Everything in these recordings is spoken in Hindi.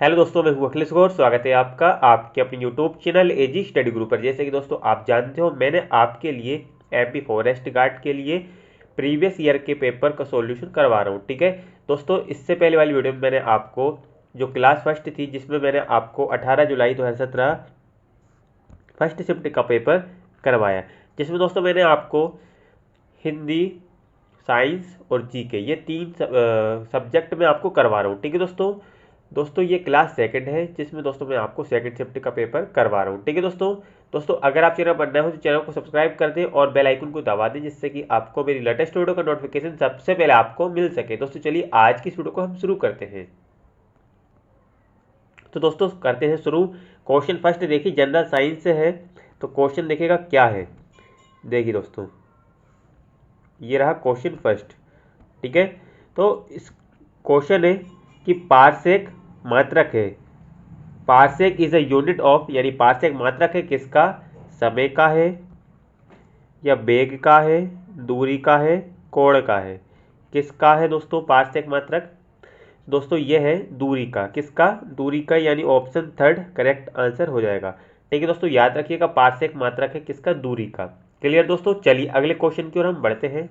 हेलो दोस्तों, मैं हूं अखिलेश गौर। स्वागत है आपका आपके अपने यूट्यूब चैनल एजी स्टडी ग्रुप पर। जैसे कि दोस्तों आप जानते हो, मैंने आपके लिए एमपी फॉरेस्ट गार्ड के लिए प्रीवियस ईयर के पेपर का सॉल्यूशन करवा रहा हूं। ठीक है दोस्तों, इससे पहले वाली वीडियो में मैंने आपको जो क्लास फर्स्ट थी, जिसमें मैंने आपको 18 जुलाई 2017 फर्स्ट शिफ्ट का पेपर करवाया, जिसमें दोस्तों मैंने आपको हिंदी, साइंस और जीके ये तीन सब्जेक्ट में आपको करवा रहा हूँ। ठीक है दोस्तों ये क्लास सेकंड है, जिसमें दोस्तों मैं आपको सेकंड शिफ्ट का पेपर करवा रहा हूँ। ठीक है दोस्तों अगर आप चैनल पर नए हो तो चैनल को सब्सक्राइब कर दें और बेल आइकन को दबा दें, जिससे कि आपको मेरी लेटेस्ट वीडियो का नोटिफिकेशन सबसे पहले आपको मिल सके। दोस्तों चलिए आज की इस वीडियो को हम शुरू करते हैं। तो दोस्तों करते हैं शुरू। क्वेश्चन फर्स्ट देखिए, जनरल साइंस से है, तो क्वेश्चन देखिएगा क्या है। देखिए दोस्तों, ये रहा क्वेश्चन फर्स्ट। ठीक है, तो इस क्वेश्चन है कि पार्सेक मात्रक है। Parsec is a unit of, यानी पार्सेक मात्रक है किसका? समय का है या वेग का है, दूरी का है, कोण का है? किसका है दोस्तों पार्सेक मात्रक? दोस्तों ये है दूरी का। किसका? दूरी का, यानी ऑप्शन थर्ड करेक्ट आंसर हो जाएगा। ठीक है दोस्तों, याद रखिएगा पार्सेक मात्रक है किसका? दूरी का। क्लियर दोस्तों, चलिए अगले क्वेश्चन की ओर हम बढ़ते हैं।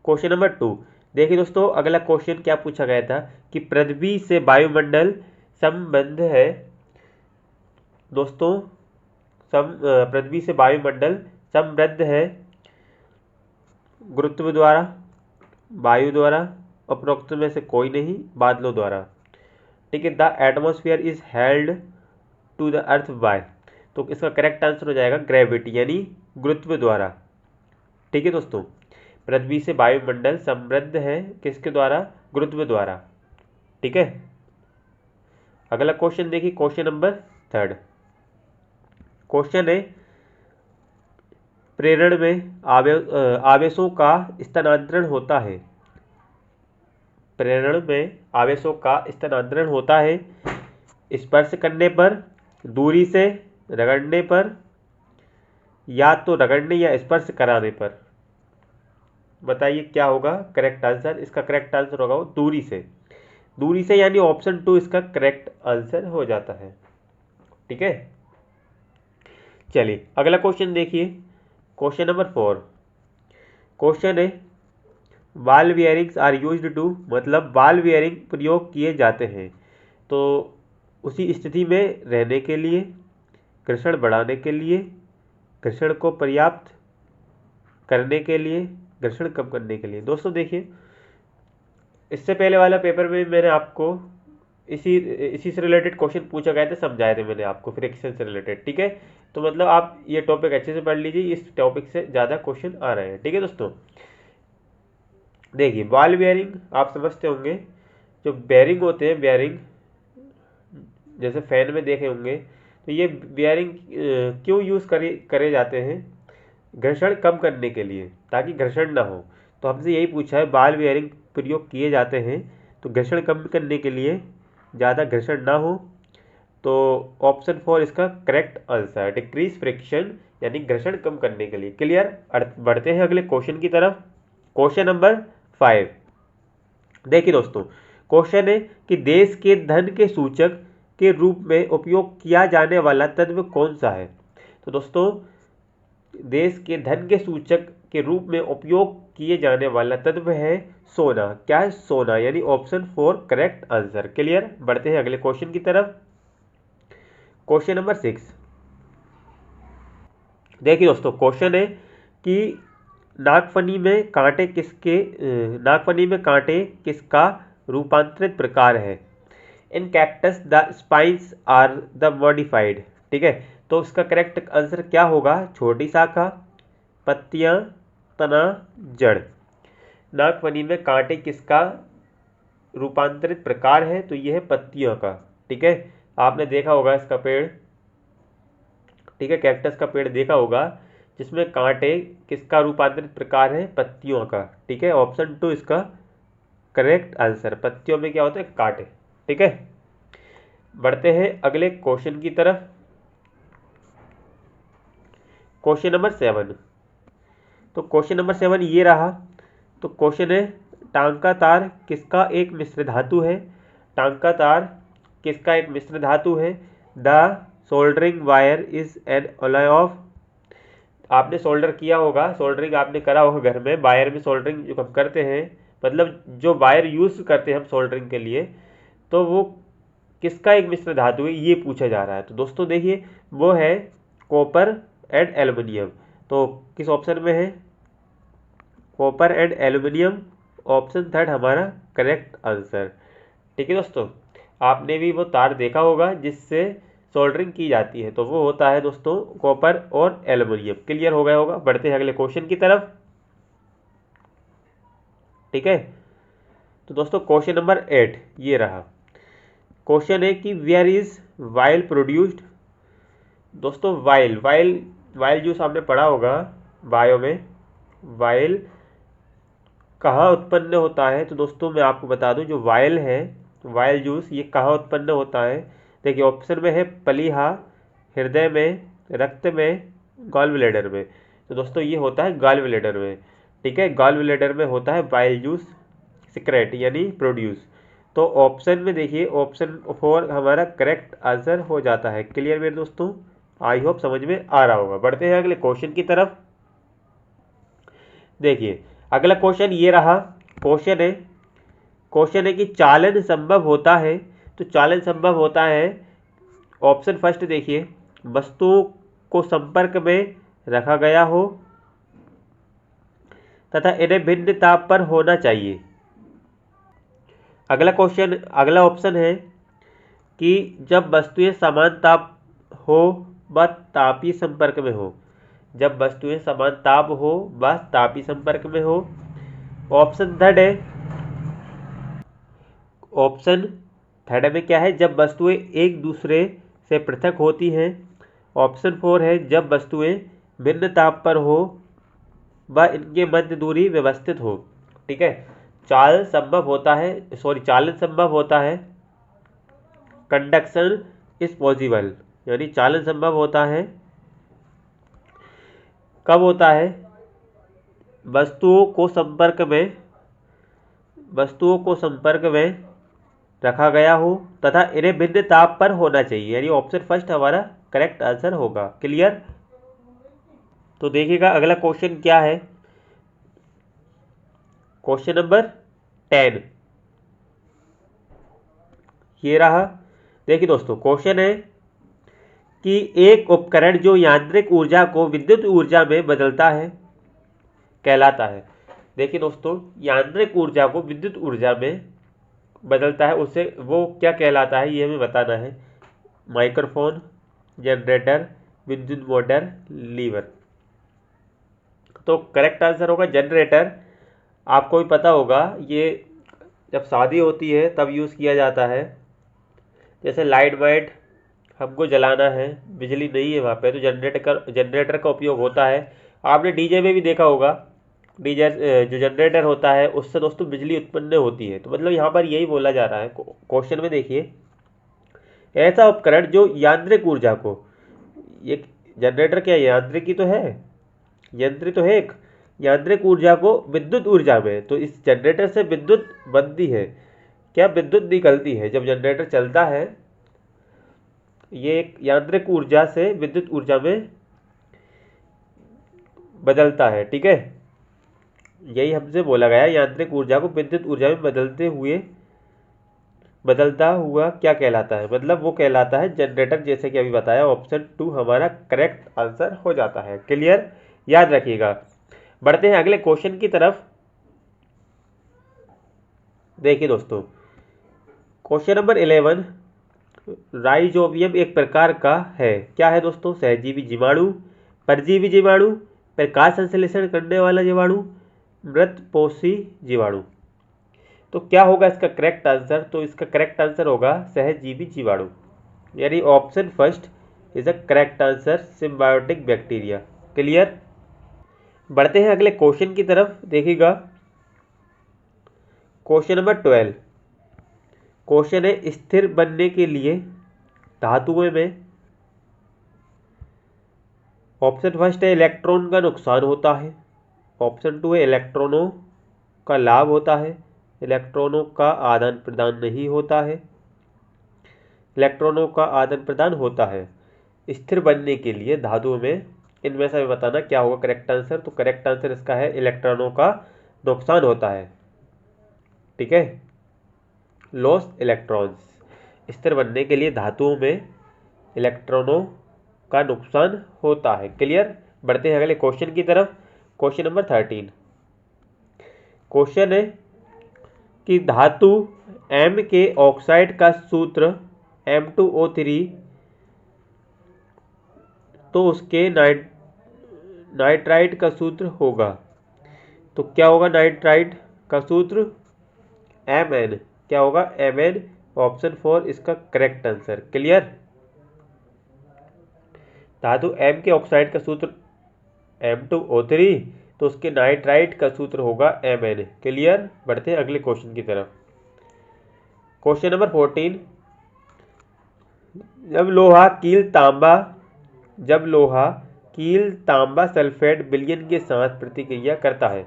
क्वेश्चन नंबर 2 देखिए दोस्तों, अगला क्वेश्चन क्या पूछा गया था कि पृथ्वी से वायुमंडल संबंध है। दोस्तों पृथ्वी से वायुमंडल समृद्ध है गुरुत्व द्वारा, वायु द्वारा, उपरोक्त में से कोई नहीं, बादलों द्वारा। ठीक है, the atmosphere is held to the earth by, तो इसका करेक्ट आंसर हो जाएगा ग्रेविटी, यानी गुरुत्व द्वारा। ठीक है दोस्तों, पृथ्वी से वायुमंडल समृद्ध है किसके द्वारा? गुरुत्व द्वारा। ठीक है, अगला क्वेश्चन देखिए, क्वेश्चन नंबर 3 क्वेश्चन है प्रेरण में आवेशों का स्थानांतरण होता है। प्रेरण में आवेशों का स्थानांतरण होता है स्पर्श करने पर, दूरी से, रगड़ने पर, या तो रगड़ने या स्पर्श कराने पर। बताइए क्या होगा करेक्ट आंसर? इसका करेक्ट आंसर होगा वो दूरी से। दूरी से यानी ऑप्शन 2 इसका करेक्ट आंसर हो जाता है। ठीक है, चलिए अगला क्वेश्चन देखिए, क्वेश्चन नंबर 4 क्वेश्चन है ball bearings are used to, मतलब बॉल बियरिंग प्रयोग किए जाते हैं तो उसी स्थिति में रहने के लिए, घर्षण बढ़ाने के लिए, घर्षण को पर्याप्त करने के लिए, घर्षण कम करने के लिए। दोस्तों देखिए, इससे पहले वाला पेपर में मैंने आपको इसी से रिलेटेड क्वेश्चन पूछा गया था, समझाए थे मैंने आपको फ्रिक्शन से रिलेटेड। ठीक है, तो मतलब आप ये टॉपिक अच्छे से पढ़ लीजिए, इस टॉपिक से ज़्यादा क्वेश्चन आ रहे हैं। ठीक है दोस्तों, देखिए बॉल बेयरिंग आप समझते होंगे, जो बेयरिंग होते हैं, बेयरिंग जैसे फैन में देखे होंगे, तो ये बेयरिंग क्यों यूज़ करे जाते हैं? घर्षण कम करने के लिए, ताकि घर्षण ना हो। तो हमसे यही पूछा है, बॉल बेयरिंग प्रयोग किए जाते हैं तो घर्षण कम करने के लिए, ज़्यादा घर्षण ना हो। तो ऑप्शन 4 इसका करेक्ट आंसर, डिक्रीज फ्रिक्शन, यानी घर्षण कम करने के लिए। क्लियर, बढ़ते हैं अगले क्वेश्चन की तरफ। क्वेश्चन नंबर 5 देखिए दोस्तों, क्वेश्चन है कि देश के धन के सूचक के रूप में उपयोग किया जाने वाला तत्व कौन सा है? तो दोस्तों देश के धन के सूचक के रूप में उपयोग किए जाने वाला तत्व है सोना। क्या है? सोना, यानी ऑप्शन 4 करेक्ट आंसर। क्लियर, बढ़ते हैं अगले क्वेश्चन की तरफ। क्वेश्चन नंबर 6 देखिए दोस्तों, क्वेश्चन है कि नागफनी में कांटे किसका रूपांतरित प्रकार है? In cactus the spines are the modified. ठीक है, तो इसका करेक्ट आंसर क्या होगा? छोटी शाखा, पत्तियां, तना, जड़। नागफनी में कांटे किसका रूपांतरित प्रकार है? तो यह है पत्तियों का। ठीक है, आपने देखा होगा इसका पेड़, ठीक है, कैक्टस का पेड़ देखा होगा, जिसमें कांटे किसका रूपांतरित प्रकार है? पत्तियों का। ठीक है, ऑप्शन 2 इसका करेक्ट आंसर। पत्तियों में क्या होता है? कांटे। ठीक है, बढ़ते हैं अगले क्वेश्चन की तरफ। क्वेश्चन नंबर 7 तो क्वेश्चन नंबर 7 ये रहा। तो क्वेश्चन है टांका तार किसका एक मिश्र धातु है? टांका तार किसका एक मिश्र धातु है? The soldering wire is an alloy of, आपने सोल्डर किया होगा, सोल्डरिंग आपने करा होगा घर में, वायर में सोल्डरिंग जो हम करते हैं, मतलब जो वायर यूज करते हैं हम सोल्डरिंग के लिए, तो वो किसका एक मिश्र धातु है, ये पूछा जा रहा है। तो दोस्तों देखिए वो है कॉपर एंड एल्युमिनियम। तो किस ऑप्शन में है? Copper and aluminium, option third हमारा करेक्ट आंसर। ठीक है दोस्तों, आपने भी वो तार देखा होगा जिससे सोल्डरिंग की जाती है, तो वो होता है दोस्तों कॉपर और एल्युमिनियम। क्लियर हो गया होगा। बढ़ते हैं अगले क्वेश्चन की तरफ। ठीक है, तो दोस्तों क्वेश्चन नंबर 8 ये रहा। क्वेश्चन है कि वेयर इज वाइल प्रोड्यूस्ड। दोस्तों वाइल वाइल वाइल जूस आपने पढ़ा होगा बायो में, वाइल कहाँ उत्पन्न होता है? तो दोस्तों मैं आपको बता दूं, जो वाइल है, वाइल जूस, ये कहाँ उत्पन्न होता है? देखिए ऑप्शन में है प्लीहा, हृदय में, रक्त में, गॉल ब्लैडर में। तो दोस्तों ये होता है गॉल ब्लैडर में। ठीक है, गॉल ब्लैडर में होता है वाइल जूस सिक्रेट यानी प्रोड्यूस। तो ऑप्शन में देखिए ऑप्शन 4 हमारा करेक्ट आंसर हो जाता है। क्लियर मेरे दोस्तों, आई होप समझ में आ रहा होगा। बढ़ते हैं अगले क्वेश्चन की तरफ। देखिए अगला क्वेश्चन ये रहा। क्वेश्चन है कि चालन संभव होता है। तो चालन संभव होता है, ऑप्शन फर्स्ट देखिए, वस्तुओं को संपर्क में रखा गया हो तथा इन्हें भिन्न ताप पर होना चाहिए। अगला ऑप्शन है कि जब वस्तुएं समान ताप हो व तापीय संपर्क में हो। जब वस्तुएं समान ताप हो व तापीय संपर्क में हो। ऑप्शन थर्ड में क्या है? जब वस्तुएं एक दूसरे से पृथक होती हैं। ऑप्शन 4 है जब वस्तुएं भिन्न ताप पर हो व इनके मध्य दूरी व्यवस्थित हो। ठीक है, चालन संभव होता है, कंडक्शन इज पॉसिबल, यानी चालन संभव होता है कब होता है? वस्तुओं को संपर्क में रखा गया हो तथा इन्हें भिन्न ताप पर होना चाहिए, यानी ऑप्शन फर्स्ट हमारा करेक्ट आंसर होगा। क्लियर? तो देखिएगा अगला क्वेश्चन क्या है। क्वेश्चन नंबर 10 ये रहा। देखिए दोस्तों क्वेश्चन है कि एक उपकरण जो यांत्रिक ऊर्जा को विद्युत ऊर्जा में बदलता है कहलाता है। देखिए दोस्तों, यांत्रिक ऊर्जा को विद्युत ऊर्जा में बदलता है, उसे वो क्या कहलाता है ये हमें बताना है। माइक्रोफोन, जनरेटर, विद्युत मोटर, लीवर। तो करेक्ट आंसर होगा जनरेटर। आपको भी पता होगा ये जब शादी होती है तब यूज़ किया जाता है। जैसे लाइट वाइट हमको जलाना है, बिजली नहीं है वहाँ पे, तो जनरेटर का उपयोग होता है। आपने डीजे में भी देखा होगा, डीजे जो जनरेटर होता है उससे दोस्तों बिजली उत्पन्न होती है। तो मतलब यहाँ पर यही बोला जा रहा है क्वेश्चन में। देखिए ऐसा उपकरण जो यांत्रिक ऊर्जा को, ये जनरेटर क्या यांत्रिकी तो है, यंत्र तो है एक, यांत्रिक ऊर्जा को विद्युत ऊर्जा में, तो इस जनरेटर से विद्युत बनती है, क्या विद्युत निकलती है जब जनरेटर चलता है, ये एक यांत्रिक ऊर्जा से विद्युत ऊर्जा में बदलता है। ठीक है, यही हमसे बोला गया, यांत्रिक ऊर्जा को विद्युत ऊर्जा में बदलता हुआ क्या कहलाता है? मतलब वो कहलाता है जनरेटर, जैसे कि अभी बताया। ऑप्शन 2 हमारा करेक्ट आंसर हो जाता है। क्लियर? याद रखिएगा। बढ़ते हैं अगले क्वेश्चन की तरफ। देखिए दोस्तों क्वेश्चन नंबर 11, राइजोबियम एक प्रकार का है, क्या है दोस्तों? सहजीवी जीवाणु, परजीवी जीवाणु, प्रकाश संश्लेषण करने वाला जीवाणु, मृतपोषी जीवाणु। तो क्या होगा इसका करेक्ट आंसर? तो इसका करेक्ट आंसर होगा सहजीवी जीवाणु, यानी option first is the correct answer, symbiotic bacteria. Clear? बढ़ते हैं अगले क्वेश्चन की तरफ। देखिएगा क्वेश्चन नंबर 12। क्वेश्चन है स्थिर बनने के लिए धातुओं में, ऑप्शन फर्स्ट है इलेक्ट्रॉन का नुकसान होता है, ऑप्शन 2 है इलेक्ट्रॉनों का लाभ होता है, इलेक्ट्रॉनों का आदान प्रदान नहीं होता है, इलेक्ट्रॉनों का आदान प्रदान होता है। स्थिर बनने के लिए धातुओं में इनमें से बताना क्या होगा करेक्ट आंसर। तो करेक्ट आंसर इसका है इलेक्ट्रॉनों का नुकसान होता है। ठीक है, लॉस इलेक्ट्रॉन्स। स्थिर बनने के लिए धातुओं में इलेक्ट्रॉनों का नुकसान होता है। क्लियर। बढ़ते हैं अगले क्वेश्चन की तरफ। Question number 13। क्वेश्चन है कि धातु M के ऑक्साइड का सूत्र M2O3 तो उसके नाइट्राइट का सूत्र होगा। तो क्या होगा नाइट्राइट का सूत्र? Mn। क्या होगा? Mn। ऑप्शन 4 इसका करेक्ट आंसर। क्लियर। धातु M के ऑक्साइड का सूत्र M2O3 तो उसके नाइट्राइट का सूत्र होगा Mn। क्लियर। बढ़ते हैं अगले क्वेश्चन की तरफ। Question number 14। जब लोहा कील तांबा सल्फेट विलयन के साथ प्रतिक्रिया करता है।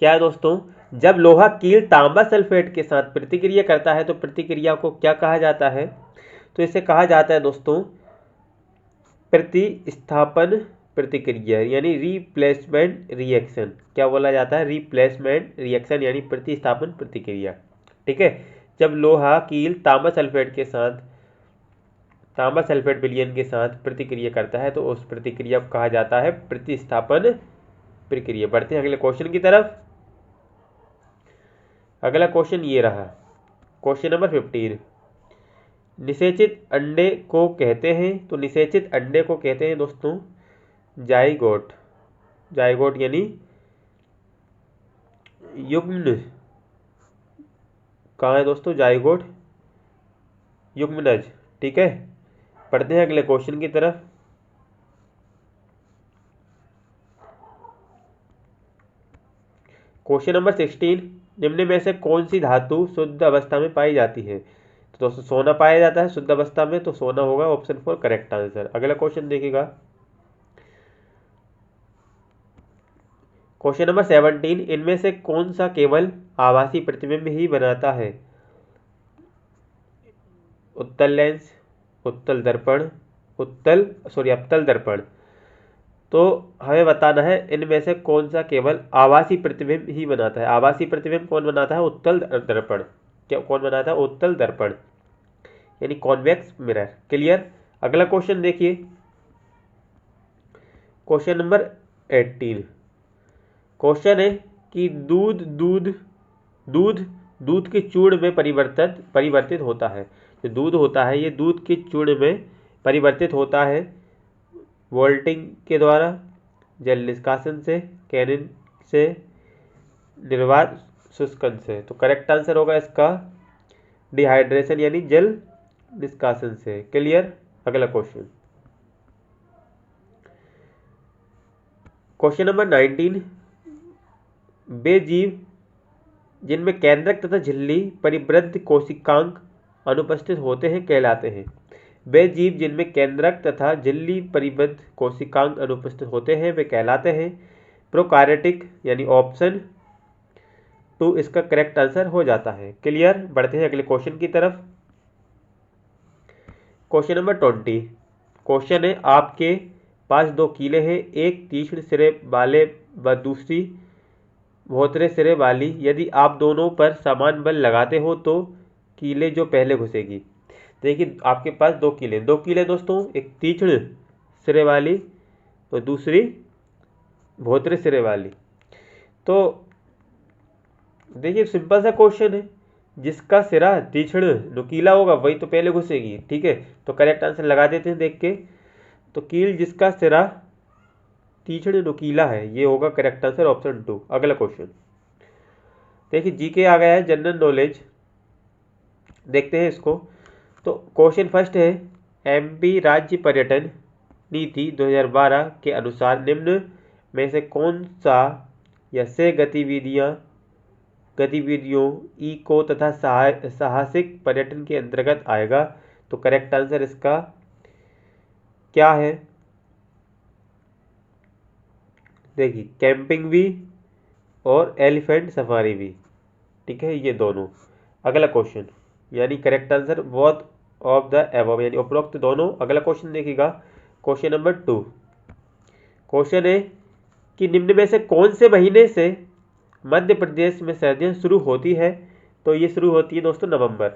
क्या है दोस्तों? जब लोहा कील तांबा सल्फेट के साथ प्रतिक्रिया करता है तो प्रतिक्रिया को क्या कहा जाता है? तो इसे कहा जाता है दोस्तों प्रतिस्थापन प्रतिक्रिया यानी रिप्लेसमेंट रिएक्शन। क्या बोला जाता है? रिप्लेसमेंट रिएक्शन यानी प्रतिस्थापन प्रतिक्रिया। ठीक है, जब लोहा कील तांबा सल्फेट विलयन के साथ प्रतिक्रिया करता है तो उस प्रतिक्रिया को कहा जाता है प्रतिस्थापन प्रक्रिया। बढ़ते हैं अगले क्वेश्चन की तरफ। अगला क्वेश्चन ये रहा, क्वेश्चन नंबर 15। निषेचित अंडे को कहते हैं। तो निषेचित अंडे को कहते हैं दोस्तों जाइगोट। जाइगोट यानी युग्मन। कहाँ है दोस्तों? जाइगोट युग्मनज। ठीक है, पढ़ते हैं अगले क्वेश्चन की तरफ। Question number 16। निम्न में से कौन सी धातु शुद्ध अवस्था में पाई जाती है? तो दोस्तों सोना पाया जाता है शुद्ध अवस्था में, तो सोना होगा ऑप्शन 4 करेक्ट आंसर। अगला क्वेश्चन देखिएगा, क्वेश्चन नंबर 17। इनमें से कौन सा केवल आभासी प्रतिबिंब ही बनाता है? उत्तल लेंस, अवतल दर्पण। तो हमें बताना है इनमें से कौन सा केवल आभासी प्रतिबिंब ही बनाता है। आभासी प्रतिबिंब कौन बनाता है? उत्तल दर्पण। क्या कौन बनाता है? उत्तल दर्पण यानी कॉन्वेक्स मिरर। क्लियर। अगला क्वेश्चन देखिए, क्वेश्चन नंबर 18। क्वेश्चन है कि दूध के चूर्ण में परिवर्तित होता है। जो दूध होता है ये दूध के चूर्ण में परिवर्तित होता है वोल्टिंग के द्वारा, जल निष्कासन से, कैनिन से, निर्वात शुष्कन से। तो करेक्ट आंसर होगा इसका डिहाइड्रेशन यानी जल निष्कासन से। क्लियर। अगला क्वेश्चन, क्वेश्चन नंबर 19। वे जीव जिनमें केंद्रक तथा झिल्ली परिवृद्ध कोशिकांग अनुपस्थित होते हैं कहलाते हैं। वे जीव जिनमें केंद्रक तथा झिल्ली परिवृद्ध कोशिकांग अनुपस्थित होते हैं वे कहलाते हैं प्रोकार्योटिक यानी ऑप्शन 2 इसका करेक्ट आंसर हो जाता है। क्लियर। बढ़ते हैं अगले क्वेश्चन की तरफ। Question number 20। क्वेश्चन है आपके पास 2 कीले हैं, एक तीक्ष्ण सिरे वाले व दूसरी भोथरे सिरे वाली। यदि आप दोनों पर समान बल लगाते हो तो कीले जो पहले घुसेगी। देखिए आपके पास 2 कीले दोस्तों, एक तीक्ष्ण सिरे वाली और दूसरी भोथरे सिरे वाली। तो देखिए सिंपल सा क्वेश्चन है, जिसका सिरा तीक्ष्ण नुकीला होगा वही तो पहले घुसेगी। ठीक है, तो करेक्ट आंसर लगा देते हैं देख के। तो कील जिसका सिरा तीक्ष्ण नुकीला है ये होगा करेक्ट आंसर ऑप्शन 2। अगला क्वेश्चन देखिए जीके आ गया है, जनरल नॉलेज देखते हैं इसको। तो क्वेश्चन फर्स्ट है एमपी राज्य पर्यटन नीति 2012 के अनुसार निम्न में से कौन सा या से गतिविधियों इको तथा साहसिक पर्यटन के अंतर्गत आएगा? तो करेक्ट आंसर इसका क्या है? देखिए कैंपिंग भी और एलिफेंट सफारी भी। ठीक है, ये दोनों। अगला क्वेश्चन, यानी correct answer both of the above, यानी उपरोक्त दोनों। अगला क्वेश्चन देखिएगा, क्वेश्चन नंबर 2। क्वेश्चन है कि निम्न में से कौन से महीने से मध्य प्रदेश में सर्दियाँ शुरू होती है? तो ये शुरू होती है दोस्तों नवंबर।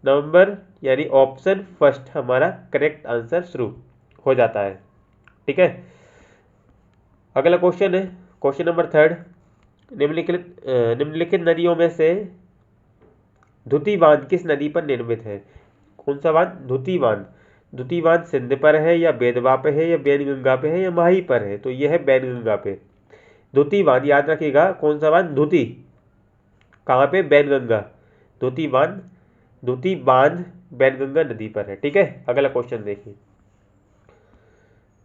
नवंबर यानी ऑप्शन फर्स्ट हमारा करेक्ट आंसर शुरू हो जाता है। ठीक है, अगला क्वेश्चन है क्वेश्चन नंबर 3। निम्नलिखित नदियों में से धुती बांध किस नदी पर निर्मित है? कौन सा बांध? धुती बांध। धुती बांध सिंध पर है या बेतवा पे है या बैनगंगा पे है या माही पर है? तो यह है बैनगंगा पे। धुती बांध याद रखिएगा, कौन सा बांध? धुती। कहाँ पे? बैनगंगा। धुती बांध बैनगंगा नदी पर है। ठीक है, अगला क्वेश्चन देखिए,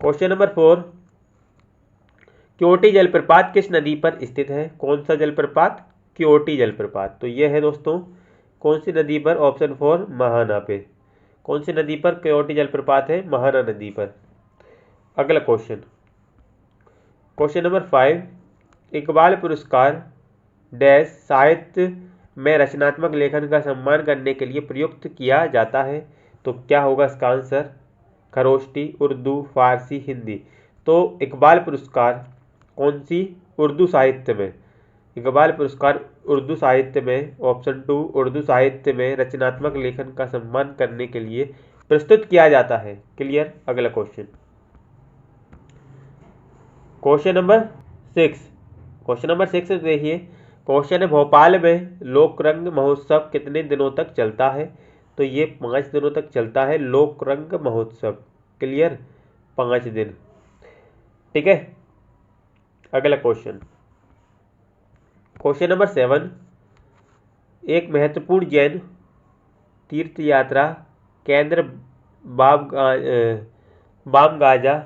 क्वेश्चन नंबर 4। क्योटी जलप्रपात किस नदी पर स्थित है? कौन सा जलप्रपात? क्योटी जलप्रपात। तो यह है दोस्तों कौन सी नदी पर? ऑप्शन 4 महाना पे। कौन सी नदी पर क्योटी जलप्रपात है? महाना नदी पर। अगला क्वेश्चन, क्वेश्चन नंबर 5। इकबाल पुरस्कार डैश साहित्य में रचनात्मक लेखन का सम्मान करने के लिए प्रयुक्त किया जाता है? तो क्या होगा इसका आंसर? खरोष्टी, उर्दू, फारसी, हिंदी। तो इकबाल पुरस्कार कौन सी? उर्दू साहित्य में। इकबाल पुरस्कार उर्दू साहित्य में, ऑप्शन 2 उर्दू साहित्य में रचनात्मक लेखन का सम्मान करने के लिए प्रस्तुत किया जाता है। क्लियर? अगला question, question number 6। Question number 6 देखिए, क्वेश्चन है भोपाल में लोकरंग महोत्सव कितने दिनों तक चलता है? तो ये 5 दिनों तक चलता है लोकरंग महोत्सव। क्लियर? 5 दिन। ठीक है, अगला क्वेश्चन, क्वेश्चन नंबर 7। एक महत्वपूर्ण जैन तीर्थ यात्रा केंद्र बामगाजा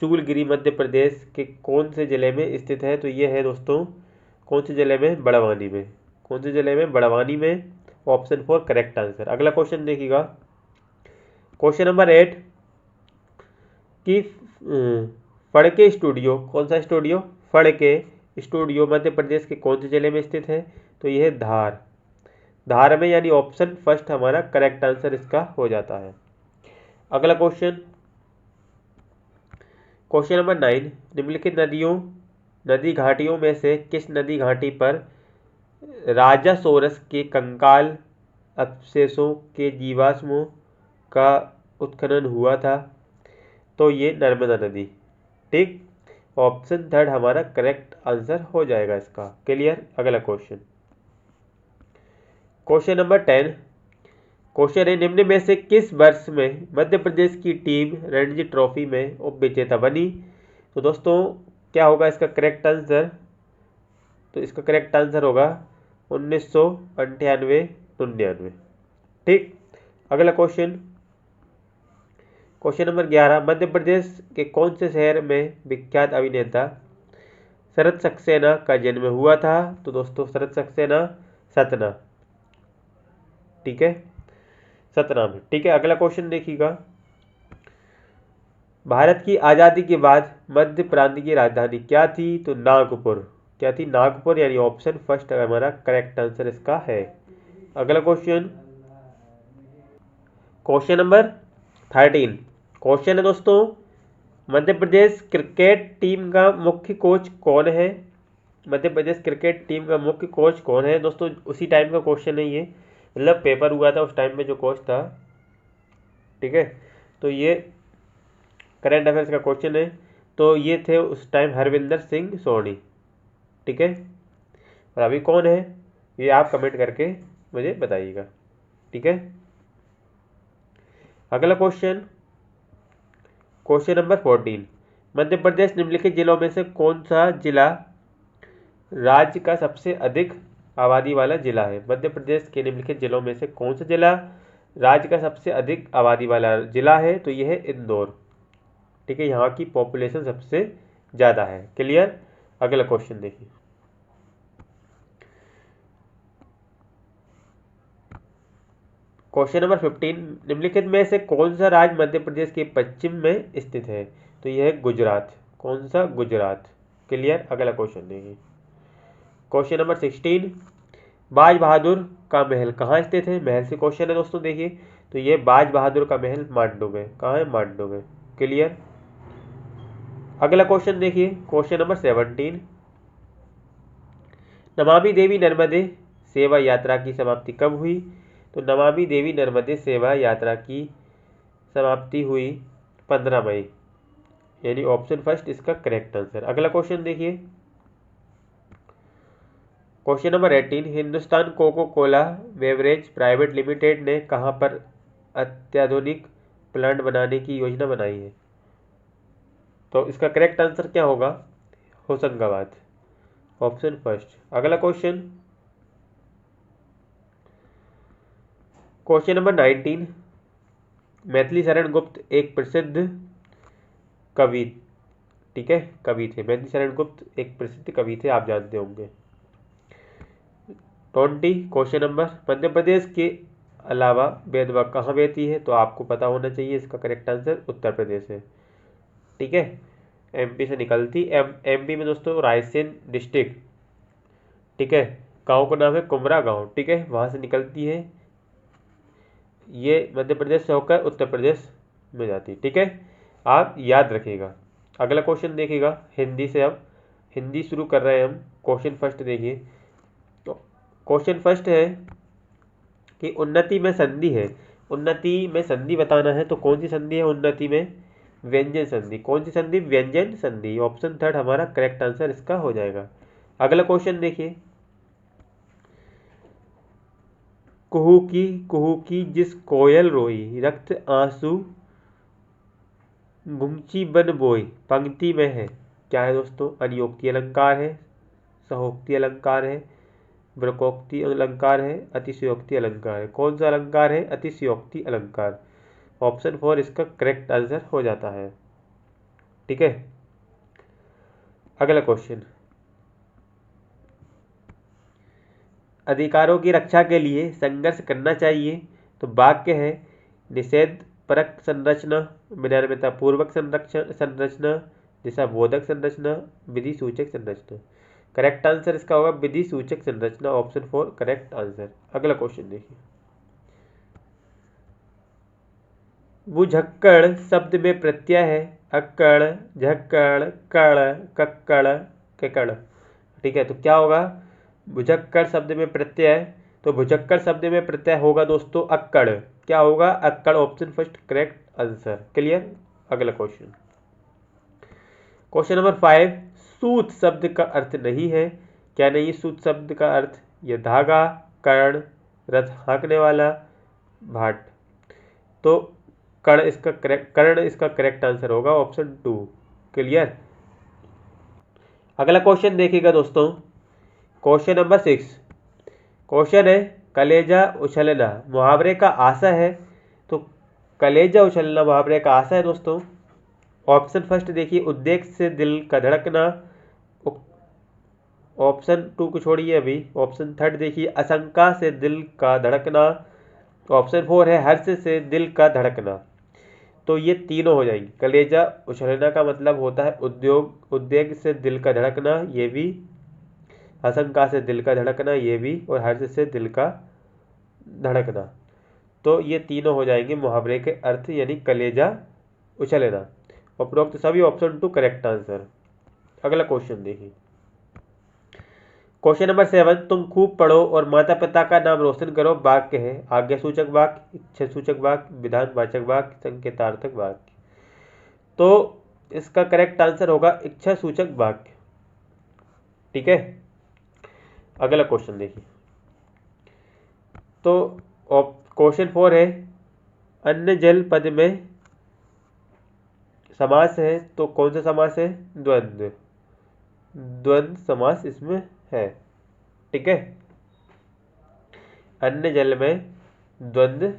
चूलगिरी मध्य प्रदेश के कौन से जिले में स्थित है? तो ये है दोस्तों कौन से जिले में? बड़वानी में। कौन से जिले में? बड़वानी में। Option 4 correct answer. अगला क्वेश्चन देखिएगा, क्वेश्चन नंबर 8 कि फड़के स्टूडियो, कौन सा स्टूडियो? फड़के स्टूडियो मध्य प्रदेश के कौन से जिले में स्थित है? तो यह है धार। धार में, यानी ऑप्शन फर्स्ट हमारा करेक्ट आंसर इसका हो जाता है। अगला क्वेश्चन, क्वेश्चन नंबर 9। निम्नलिखित नदी घाटियों में से किस नदी घाटी पर राजासोरस के कंकाल अवशेषों के जीवाश्मों का उत्खनन हुआ था? तो ये नर्मदा नदी। ठीक, ऑप्शन 3 हमारा करेक्ट आंसर हो जाएगा इसका। क्लियर? अगला क्वेश्चन, क्वेश्चन नंबर 10। क्वेश्चन है निम्न में से किस वर्ष में मध्य प्रदेश की टीम रणजी ट्रॉफी में उप विजेता बनी? तो दोस्तों क्या होगा इसका करेक्ट आंसर? तो इसका करेक्ट आंसर होगा 1998-99। ठीक, अगला question, question number 11। Madhya Pradesh के कौन से शहर में विख्यात अभिनेता शरत सक्सेना का जन्म हुआ था? तो दोस्तों शरत सक्सेना सतना। ठीक है, सतना में। ठीक है, अगला क्वेश्चन देखिएगा, भारत की आज़ादी के बाद मध्य प्रांत की राजधानी क्या थी? तो नागपुर। क्या थी? नागपुर, यानी ऑप्शन फर्स्ट हमारा करेक्ट आंसर इसका है। अगला क्वेश्चन, क्वेश्चन नंबर 13। क्वेश्चन है दोस्तों मध्य प्रदेश क्रिकेट टीम का मुख्य कोच कौन है? मध्य प्रदेश क्रिकेट टीम का मुख्य कोच कौन है? दोस्तों उसी टाइम का क्वेश्चन है ये, मतलब पेपर हुआ था उस टाइम में जो कोच था। ठीक है, तो ये करंट अफेयर्स का क्वेश्चन है। तो ये थे उस टाइम हरविंदर सिंह सोनी। ठीक है, और अभी कौन है ये आप कमेंट करके मुझे बताइएगा। ठीक है, अगला question, question number 14। Madhya Pradesh निम्नलिखित जिलों में से कौन सा जिला राज्य का सबसे अधिक आबादी वाला जिला है? मध्य प्रदेश के निम्नलिखित जिलों में से कौन सा जिला राज्य का सबसे अधिक आबादी वाला जिला है? तो यह है इंदौर। ठीक है, यहाँ की पॉपुलेशन सबसे ज़्यादा है। क्लियर? अगला क्वेश्चन देखिए, क्वेश्चन नंबर 15। निम्नलिखित में से कौन सा राज्य मध्य प्रदेश के पश्चिम में स्थित है? तो यह है गुजरात। कौन सा? गुजरात। क्लियर? अगला क्वेश्चन देखिए, क्वेश्चन नंबर 16। बाज बहादुर का महल कहाँ स्थित है? महल से क्वेश्चन है दोस्तों, देखिए। तो ये बाज बहादुर का महल मांडू में, कहाँ है? मांडू में। क्लियर। अगला क्वेश्चन देखिए, क्वेश्चन नंबर 17। नमामि देवी नर्मदे सेवा यात्रा की समाप्ति कब हुई? तो नमामि देवी नर्मदे सेवा यात्रा की समाप्ति हुई 15 मई, यानी ऑप्शन फर्स्ट इसका करेक्ट आंसर। अगला क्वेश्चन देखिए, question number 18। Hindustan Coca Cola beverage private limited ने कहाँ पर अत्याधुनिक प्लांट बनाने की योजना बनाई है? तो इसका करेक्ट आंसर क्या होगा? Hoshangabad, option first. अगला question, question number 19। Maithili Sharan Gupt एक प्रसिद्ध कवि, ठीक है, कवि थे। मैथिली शरण गुप्त एक प्रसिद्ध कवि थे, आप जानते होंगे। 20 क्वेश्चन नंबर, मध्य प्रदेश के अलावा बेतवा कहाँ बहती है? तो आपको पता होना चाहिए, इसका करेक्ट आंसर उत्तर प्रदेश है, ठीक है। एमपी से निकलती, एमपी में दोस्तों रायसेन डिस्ट्रिक्ट, ठीक है, गांव का नाम है कुमरा गांव, ठीक है, वहां से निकलती है। ये मध्य प्रदेश से होकर उत्तर प्रदेश में जाती है, ठीक है, आप याद रखिएगा। अगला क्वेश्चन देखिएगा, हिंदी से। अब हिंदी शुरू कर रहे हैं हम। क्वेश्चन फर्स्ट देखिए, तो क्वेश्चन फर्स्ट है कि उन्नति में संधि है। उन्नति में संधि बताना है, तो कौन सी संधि है उन्नति में? व्यंजन संधि। कौन सी संधि? व्यंजन संधि। ऑप्शन थर्ड हमारा करेक्ट आंसर इसका हो जाएगा। अगला क्वेश्चन देखिए, कुहू की जिस कोयल रोई, रक्त आंसू गुमची बन बोई, पंक्ति में है, क्या है दोस्तों? अनियोक्ति अलंकार है, सहोक्ति अलंकार है, वृकोक्ति अलंकार है, अतिशयोक्ति अलंकार है। कौन सा अलंकार है? अतिशयोक्ति अलंकार। ऑप्शन 4 इसका करेक्ट आंसर हो जाता है, ठीक है। अगला क्वेश्चन, अधिकारों की रक्षा के लिए संघर्ष करना चाहिए, तो वाक्य है निषेध परक संरचना, विनम्रता पूर्वक संरचना, दिशा बोधक संरचना, विधि सूचक संरचना। करेक्ट आंसर इसका होगा विधि सूचक संरचना, ऑप्शन 4 करेक्ट आंसर। अगला क्वेश्चन देखिए, बुझक्कड़ शब्द में प्रत्यय है अक्कड़, झक्कड़, कड़, कक्कड़, केकड़, ठीक है। तो क्या होगा? भुजक्कड़ शब्द में प्रत्यय, तो भुजक्कड़ शब्द में प्रत्यय होगा दोस्तों अक्कड़। क्या होगा? अक्कड़, option first correct answer. Clear. अगला क्वेश्चन, क्वेश्चन नंबर 5। सूत शब्द का अर्थ नहीं है, क्या नहीं है सूत शब्द का अर्थ? ये धागा, कर्ण, रथ हाँकने वाला, भाट। तो कर्ण इसका करेक्ट आंसर होगा, ऑप्शन 2। क्लियर। अगला क्वेश्चन देखिएगा दोस्तों, क्वेश्चन नंबर 6। क्वेश्चन है कलेजा उछलना मुहावरे का आशय है, तो कलेजा उछलना मुहावरे का आशय है दोस्तों। ऑप्शन फर्स्ट देखिए, उद्देश्य से दिल का धड़कना। ऑप्शन 2 को छोड़िए अभी। ऑप्शन थर्ड देखिए, आशंका से दिल का धड़कना। ऑप्शन 4 है हर्ष से दिल का धड़कना। तो ये तीनों हो जाएंगे। कलेजा उछलना का मतलब होता है उद्वेग से दिल का धड़कना, ये भी। आशंका से दिल का धड़कना, ये भी। और हर्ष से दिल का धड़कना। तो ये तीनों हो जाएंगे मुहावरे के अर्थ, यानी कलेजा उछलना। उपरोक्त सभी ऑप्शन 2 करेक्ट आंसर। अगला क्वेश्चन देखिए, क्वेश्चन नंबर 7। तुम खूब पढ़ो और माता पिता का नाम रोशन करो वाक्य है आज्ञा सूचक वाक्य, इच्छा सूचक वाक्य, विधानवाचक वाक्य, संकेतार्थक वाक्य। तो इसका करेक्ट आंसर होगा इच्छा सूचक वाक्य, ठीक है। अगला क्वेश्चन देखिए, तो क्वेश्चन 4 है अन्य जल पद में समास है, तो कौन सा समास है? द्वंद्व। द्वंद्व समास इसमें है, ठीक है। अन्य जल में द्वंद्व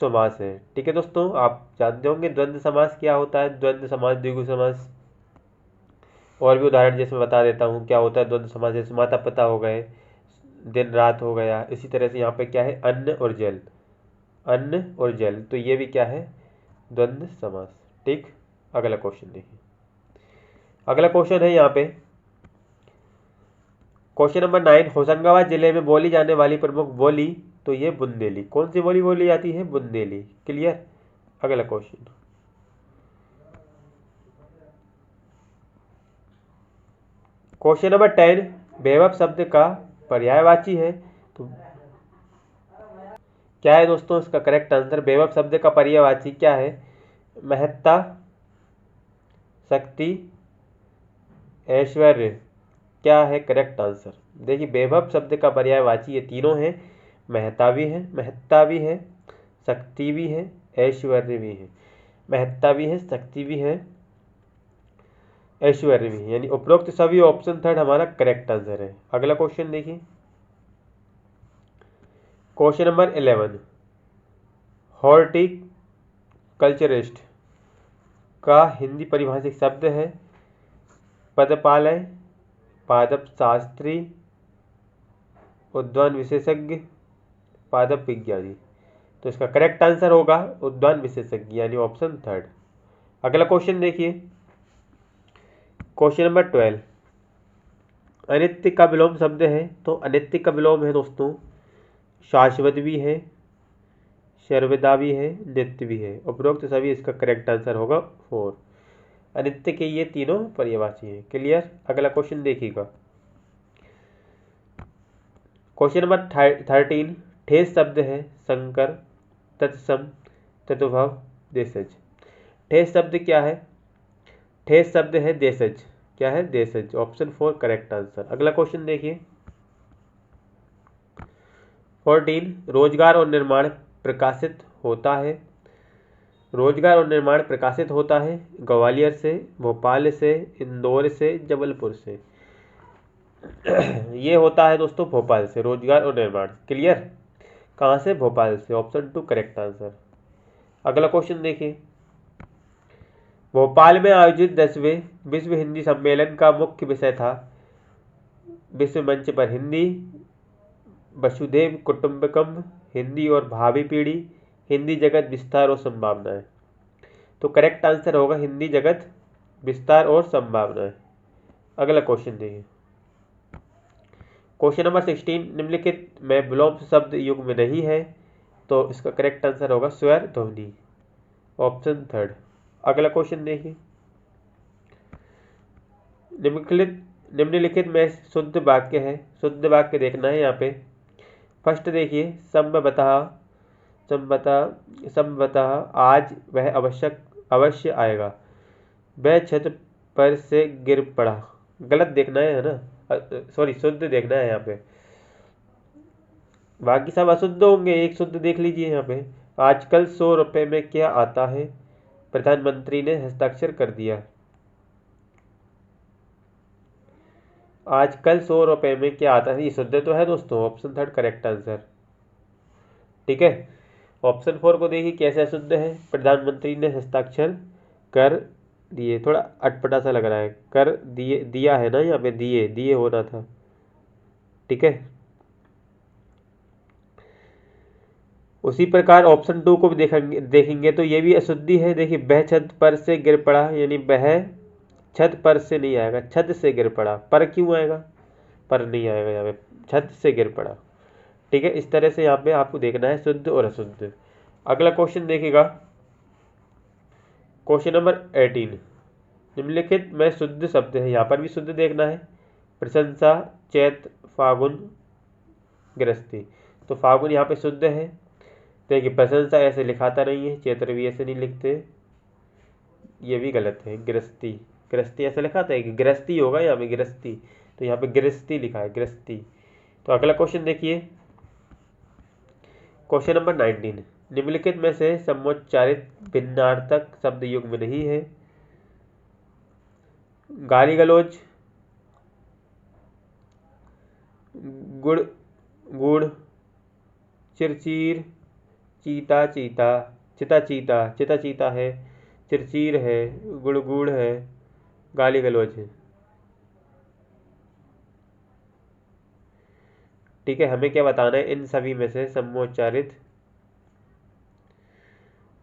समास है, ठीक है दोस्तों। आप जानते होंगे द्वंद्व समास क्या होता है। द्वंद्व समास, द्विगु समास, और भी उदाहरण जैसे मैं बता देता हूँ क्या होता है द्वंद्व समास। जैसे माता पिता हो गए, दिन रात हो गया। इसी तरह से यहाँ पे क्या है? अन्न और जल, अन्न और जल, तो ये भी क्या है? द्वंद्व समास, ठीक। अगला क्वेश्चन देखिए, अगला क्वेश्चन है यहाँ पे क्वेश्चन नंबर 9, होशंगाबाद जिले में बोली जाने वाली प्रमुख बोली, तो ये बुंदेली। कौन सी बोली बोली जाती है? बुंदेली। क्लियर। अगला क्वेश्चन, क्वेश्चन नंबर 10, वैभव शब्द का पर्यायवाची है, तो क्या है दोस्तों इसका करेक्ट आंसर? वैभव शब्द का पर्यायवाची क्या है? महत्ता, शक्ति, ऐश्वर्य। क्या है करेक्ट आंसर? देखिए वैभव शब्द का पर्यायवाची ये तीनों हैं, महत्ता भी है, शक्ति भी है, ऐश्वर्य भी है। महत्ता भी है, शक्ति भी है, ऐश्वर्य भी है, यानी उपरोक्त सभी ऑप्शन थर्ड हमारा करेक्ट आंसर है। अगला क्वेश्चन देखिए, क्वेश्चन नंबर 11, हॉर्टिकल्चरिस्ट का हिंदी परिभाषिक शब्द है पदपालय, पादप शास्त्री, उद्यान विशेषज्ञ, पादप विज्ञानी। तो इसका करेक्ट आंसर होगा उद्यान विशेषज्ञ, यानी ऑप्शन थर्ड। अगला क्वेश्चन देखिए, क्वेश्चन नंबर 12, अनित्य का विलोम शब्द है, तो अनित्य का विलोम है दोस्तों शाश्वत भी है, सर्वदा भी है, नित्य भी है। उपरोक्त सभी इसका करेक्ट आंसर होगा 4। अनित्य के ये तीनों पर्यायवाची हैं। क्लियर। अगला क्वेश्चन देखिएगा, क्वेश्चन नंबर 13, ठेस शब्द है संकर, तत्सम, तत्भव, देशज। ठेस शब्द क्या है? ठेस शब्द है देशज। क्या है? देशज। Option 4 correct answer. अगला क्वेश्चन देखिए, 14, रोजगार और निर्माण प्रकाशित होता है। रोजगार और निर्माण प्रकाशित होता है ग्वालियर से, भोपाल से, इंदौर से, जबलपुर से। ये होता है दोस्तों भोपाल से, रोजगार और निर्माण। क्लियर। कहाँ से? भोपाल से। Option 2 correct answer. अगला क्वेश्चन देखिए, भोपाल में आयोजित 10वें विश्व हिंदी सम्मेलन का मुख्य विषय था विश्व मंच पर हिंदी, वसुधैव कुटुंबकम, हिंदी और भावी पीढ़ी, हिंदी जगत विस्तार और संभावनाएं। तो करेक्ट आंसर होगा हिंदी जगत विस्तार और संभावनाएं। अगला क्वेश्चन देखिए, क्वेश्चन नंबर 16, निम्नलिखित में विलोम शब्द युग में नहीं है, तो इसका करेक्ट आंसर होगा स्वर ध्वनि। Option third. अगला क्वेश्चन देखिए, निम्नलिखित में शुद्ध वाक्य है, शुद्ध वाक्य देखना है यहाँ पे। फर्स्ट देखिए, संभवतः आज वह अवश्य आएगा, वह छत पर से गिर पड़ा। गलत देखना है ना, सॉरी शुद्ध देखना है यहाँ पे, बाकी सब अशुद्ध होंगे, एक शुद्ध देख लीजिए यहाँ पे। आजकल 100 रुपए में क्या आता है? प्रधानमंत्री ने हस्ताक्षर कर दिया। आजकल 100 रुपए में क्या आता है? ये शुद्ध तो है दोस्तों, ऑप्शन थर्ड करेक्ट आंसर। ठीक है। ऑप्शन 4 को देखिए कैसे अशुद्ध है, प्रधानमंत्री ने हस्ताक्षर कर दिए। थोड़ा अटपटा सा लग रहा है, कर दिए, दिया है ना यहाँ पे, दिए होना था। ठीक है। उसी प्रकार ऑप्शन 2 को भी देखेंगे तो ये भी अशुद्धि है। देखिए, वह छत पर से गिर पड़ा, यानी वह छत पर से नहीं आएगा, छत से गिर पड़ा। पर क्यों आएगा? पर नहीं आएगा यहाँ पे, छत से गिर पड़ा। ठीक है। इस तरह से यहाँ पे आपको देखना है शुद्ध और अशुद्ध। अगला क्वेश्चन देखिएगा, क्वेश्चन नंबर 18, निम्नलिखित में शुद्ध शब्द है, यहाँ पर भी शुद्ध देखना है। प्रशंसा, चैत, फागुन, गृहस्थी। तो फागुन यहाँ पे शुद्ध है। देखिए, प्रशंसा ऐसे लिखाता नहीं है, चैत्र भी ऐसे नहीं लिखते, ये भी गलत है। गृहस्थी ऐसे लिखाता है कि गृहस्थी होगा, यहाँ पे गृहस्थी, तो यहाँ पे गृहस्थी लिखा है, गृहस्थी। तो अगला क्वेश्चन देखिए, क्वेश्चन नंबर 19, निम्नलिखित में से समुच्चारित भिन्नार्थक शब्द युग में नहीं है। गाली गलौज, गुड़ गुड़, चिरचीर, चीता चीता है, चिरचीर है, गुड़ है, गाली गलौज है। ठीक है। हमें क्या बताना है? इन सभी में से समोच्चारित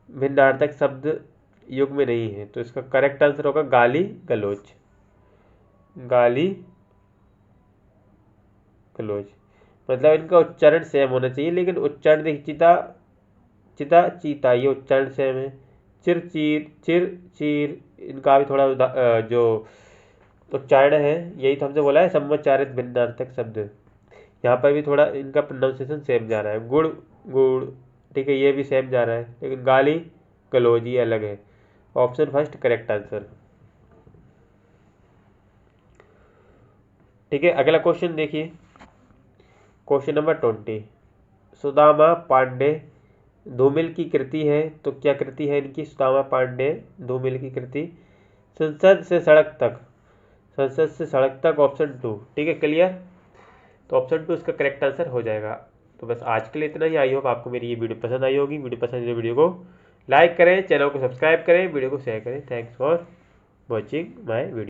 भिन्नार्थक शब्द युग में नहीं है, तो इसका करेक्ट आंसर होगा गाली गलौज। गाली क्लोज, मतलब इनका उच्चारण सेम होना चाहिए, लेकिन उच्चारण देखिए, चिता चिता चीता, ये उच्चारण सेम है। चिर चीर चिर चीर, इनका भी थोड़ा जो उच्चारण है, यही तो हमसे बोला है सम्मोच्चारित भिन्नार्थक शब्द, यहाँ पर भी थोड़ा इनका प्रोनाउंसिएशन सेम जा रहा है। गुड़ गुड़, ठीक है, ये भी सेम जा रहा है, लेकिन गाली गलौज ये अलग है। Option first correct answer. ठीक है, अगला क्वेश्चन देखिए, क्वेश्चन नंबर 20। सुदामा पांडे धूमिल की कृति है, तो क्या कृति है इनकी? सुदामा पांडे धूमिल की कृति संसद से सड़क तक, संसद से सड़क तक, ऑप्शन 2। ठीक है, क्लियर, तो ऑप्शन 2 इसका करेक्ट आंसर हो जाएगा। तो बस आज के लिए इतना ही। आई होप आपको मेरी ये वीडियो पसंद आई होगी। वीडियो पसंद है तो वीडियो को लाइक करें, चैनल को सब्सक्राइब करें, वीडियो को शेयर करें। Thanks for watching my video.